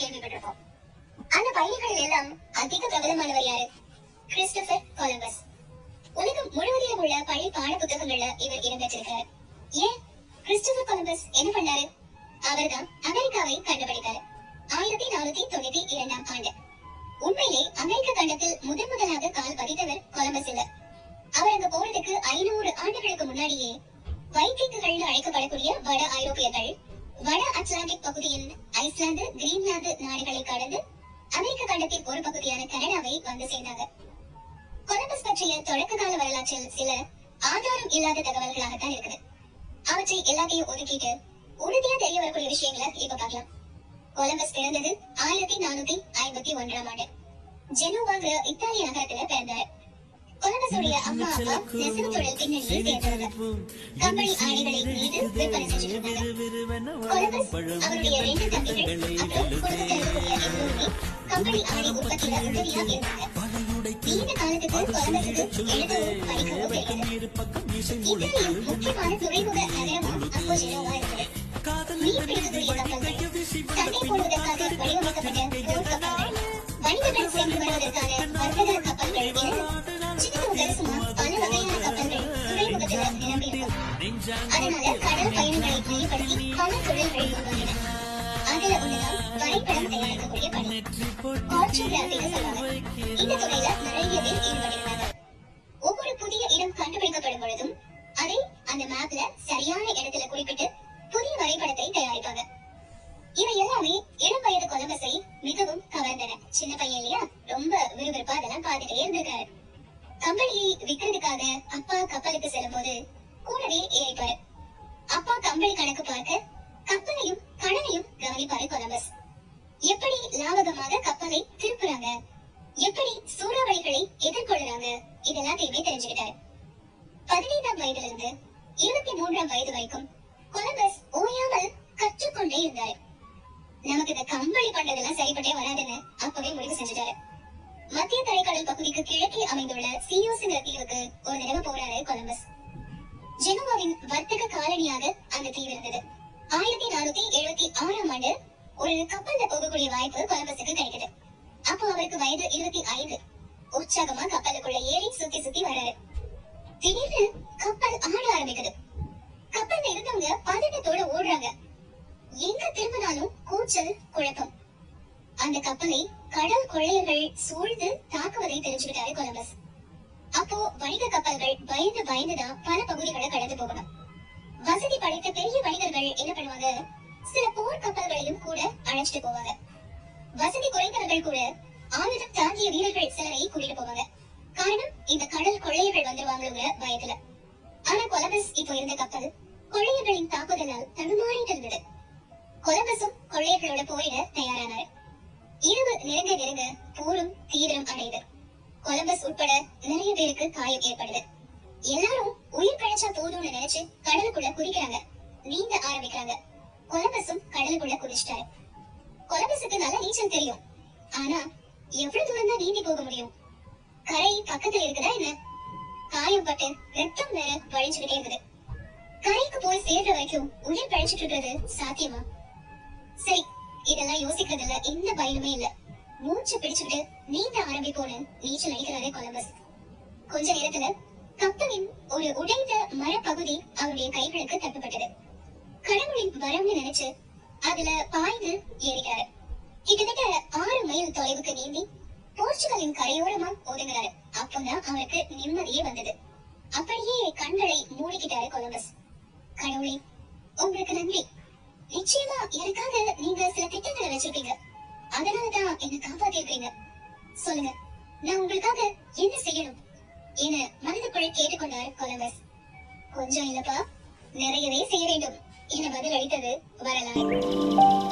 கேள்விப்பட்டிருப்போம். அந்த பயணிகள் எல்லாம் அதிக பிரபலமானவர் யாரு? Christopher Columbus. உலகம் முழுவதிலும் உள்ள பள்ளி பாட புத்தகங்கள்ல இவர் இடம்பெற்றிருக்கிறார். ஏன் கிறிஸ்டோபர் கொலம்பஸ் என்ன பண்ணாரு? அவர்தான் அமெரிக்காவை கண்டுபிடித்தார் 1492 ஆண்டு. உண்மையிலே அமெரிக்க கண்டத்தில் முதலாக கால் பதித்தவர் கொலம்பஸ் இல்ல. அவர் அங்க போறதுக்கு 500 ஆண்டுகளுக்கு முன்னாடியே வைக்கிங்குகள் அழைக்கப்படக்கூடிய வட ஐரோப்பியர்கள் வட அட்லாண்டிக் பகுதியின் ஐஸ்லாந்து, கிரீன்லாந்து நாடுகளை கடந்து அமெரிக்க கண்டத்தின் ஒரு பகுதியான கனடாவை வந்து சேர்ந்தாங்க. கொலம்பஸ் பற்றிய தொடக்க கால வரலாற்றில் சில ஆதாரம் இல்லாத தகவல்களாகத்தான் இருக்குது. அவற்றை எல்லாத்தையும் ஒதுக்கிட்டு உறுதியா தெரிய வரக்கூடிய விஷயங்களை இப்ப பார்க்கலாம். கொலம்பஸ் பிறந்தது 1451 ஆண்டு ஜெனோவாங்கிற இத்தாலிய நகரத்துல பிறந்தார். கொலம்பஸுடைய அம்மா அப்பா நெசவு தொழில் பின்னணியை சேர்ந்தவங்க. கம்பளி ஆடைகளை மீது விற்பனை செஞ்சுட்டு இருந்தாங்க. கொலம்பஸ் அவருடைய 2 தம்பிகள் அப்புறம் குடும்பத்தில் இருக்கக்கூடிய எல்லோருமே கம்பளி ஆடை உற்பத்தியில உதவியா இருந்தாங்க. நீண்ட காலத்துக்கு கொலம்பஸுக்கு எழுதவும் படிக்கவும் தெரியாது. இத்தாலியின் முக்கியமான துறைமுக நகரமா அப்போ ஜெனோவா இருந்தது. மீன் பிடிக்கக்கூடிய கப்பல்கள், சண்டை போடுவதற்காக வடிவமைக்கப்பட்ட போர் கப்பல்கள், வணிகர்கள் சென்று வருவதற்கான வர்த்தக கப்பல்கள் என சின்னதும் பெருசுமா பல வகையான கப்பல்கள் துறைமுகத்துல நிரம்பியிருக்கும். அதனால கடல் பயணங்களை மையப்படுத்தி பல தொழில்கள் உருவாகின. அதுல ஒண்ணுதான் வரைபடம் தயாரிக்கக்கூடிய பணி, கார்ட்டோகிராஃபின்னு சொல்லுவாங்க. இந்த துறையில நிறைய பேர் ஈடுபட்டிருந்தாங்க. ஒவ்வொரு புதிய இடம் கண்டுபிடிக்கப்படும் பொழுதும் அதை அந்த மேப்ல சரியான இடத்துல குறிப்பிட்டு புதிய வரைபடத்தை தயாரிப்பாங்க. இவை எல்லாமே இளம் வயது கொலம்பஸை மிகவும் கவர்ந்தன. சின்ன பையன் இல்லையா, ரொம்ப விறுவிறுப்பா அதெல்லாம் பார்த்துட்டே இருந்திருக்காரு. கம்பளியை விற்கிறதுக்காக அப்பா கப்பலுக்கு செல்லும் போது கூடவே ஏறிப்பாரு. அப்பா கம்பளி கணக்கு பார்க்க கப்பலையும் கடலையும் கவனிப்பாரு கொலம்பஸ். எப்படி லாபகமாக கப்பலை திருப்புறாங்க, எப்படி சூறாவளிகளை எதிர்கொள்றாங்க, இதெல்லாத்தையுமே தெரிஞ்சுக்கிட்டாரு. 15ஆம் வயதிலிருந்து 23ஆம் வயது வரைக்கும் கொலம்பஸ் ஓயாமல் கற்றுக்கொண்டே இருந்தாரு. நமக்கு இந்த கம்பளி பண்றதெல்லாம் சரிப்பட்டே வராதுன்னு அப்பவே முடிவு செஞ்சுட்டாரு. மத்திய தரைக்கடல் பகுதிக்கு கிழக்கே அமைந்துள்ள சியோஸ்ங்கிற தீவுக்கு ஒரு தடவை போறாரு கொலம்பஸ். ஜெனோவாவின் வர்த்தக காலனியாக அந்த தீவு இருந்தது. 1476ஆம் ஆண்டு ஒரு கப்பல்ல போகக்கூடிய வாய்ப்பு கொலம்பஸுக்கு கிடைக்குது. அப்போ அவருக்கு வயது 25. உற்சாகமா கப்பலுக்குள்ள ஏறி சுத்தி சுத்தி வர்றாரு. திடீர்னு கப்பல் ஆட ஆரம்பிக்குது. கப்பல்ல இருந்தவங்க பதட்டத்தோட ஓடுறாங்க. எங்க திரும்பினாலும் கூச்சல், குழப்பம். அந்த கப்பலை கடல் கொள்ளையர்கள் சூழ்ந்து தாக்குவதை தெரிஞ்சுக்கிட்டாரு கொலம்பஸ். அப்போ வணிக கப்பல்கள் பயந்து பயந்துதான் பல பகுதிகளை கடந்து போகணும். வசதி படைத்த பெரிய வணிகர்கள் என்ன பண்ணுவாங்க, சில போர் கப்பல்களையும் கூட அழைச்சிட்டு போவாங்க. வசதி குறைந்தவர்கள் கூட ஆயுதம் தாங்கிய வீரர்கள் சிலரை கூட்டிட்டு போவாங்க. காரணம், இந்த கடல் கொள்ளையர்கள் வந்துருவாங்கிற பயத்துல. ஆனா கொலம்பஸ் இப்போ இருந்த கப்பல் கொள்ளையர்களின் தாக்குதலால் தடுமாறிட்டு இருந்தது. கொலம்பஸும் கொள்ளையர்களோட போரிட தயாரானார். இரவு நெருங்க நெருங்க போரும் தீவிரம் அடையுது. கொலம்பஸ் உட்பட நிறைய பேருக்கு காயம் ஏற்படுது. எல்லாரும் உயிர் பிழைச்சா போதும்னு நினைச்சு கடலுக்குள்ள குதிக்கிறாங்க, நீந்த ஆரம்பிக்கிறாங்க. கொலம்பஸும் கடலுக்குள்ள குதிச்சிட்டாரு. கொலம்பஸுக்கு நல்ல நீச்சல் தெரியும். ஆனா எவ்வளவு தூரம் தான் நீந்தி போக முடியும்? கரை பக்கத்துல இருக்குதா என்ன? காயம் பட்டு ரத்தம் வேற வழிஞ்சுக்கிட்டே இருக்குது. கரைக்கு போய் சேர்ற வரைக்கும் உயிர் பிழைச்சிட்டு இருக்கிறது சாத்தியமா? சரி, இதெல்லாம் யோசிக்கிறதுல எந்த பயனுமே இல்ல. மூச்சு பிடிச்சுக்கிட்டு நீந்த ஆரம்பிப்போன்னு நீச்சல் அடிக்கிறாரே கொலம்பஸ். கொஞ்ச நேரத்துல கப்பலின் ஒரு உடைந்த மரப்பகுதி அவருடைய கைகளுக்கு தட்டுப்பட்டது. கடவுளின் வரம்னு நினைச்சு அதுல பாய்ந்து ஏறிக்கிறாரு. கிட்டத்தட்ட 6 மைல் தொலைவுக்கு நீந்தி போர்ச்சுகலின் கரையோரமா ஒதுங்குறாரு. அப்போதான் அவருக்கு நிம்மதியே வந்தது. அப்படியே கண்களை மூடிக்கிட்டாரு கொலம்பஸ். கடவுளே, உங்களுக்கு நன்றி. நிச்சயமா எனக்காக நீங்க சில திட்டங்களை வச்சிருப்பீங்க. அதனாலதான் என்ன காப்பாத்திருக்கீங்க. சொல்லுங்க, நான் உங்களுக்காக என்ன செய்யணும் என மனதுக்குள்ள கேட்டுக்கொண்டார் கொலம்பஸ். கொஞ்சம் இல்லப்பா, நிறையவே செய்ய வேண்டும் என பதில் அளித்தது வரலாறு.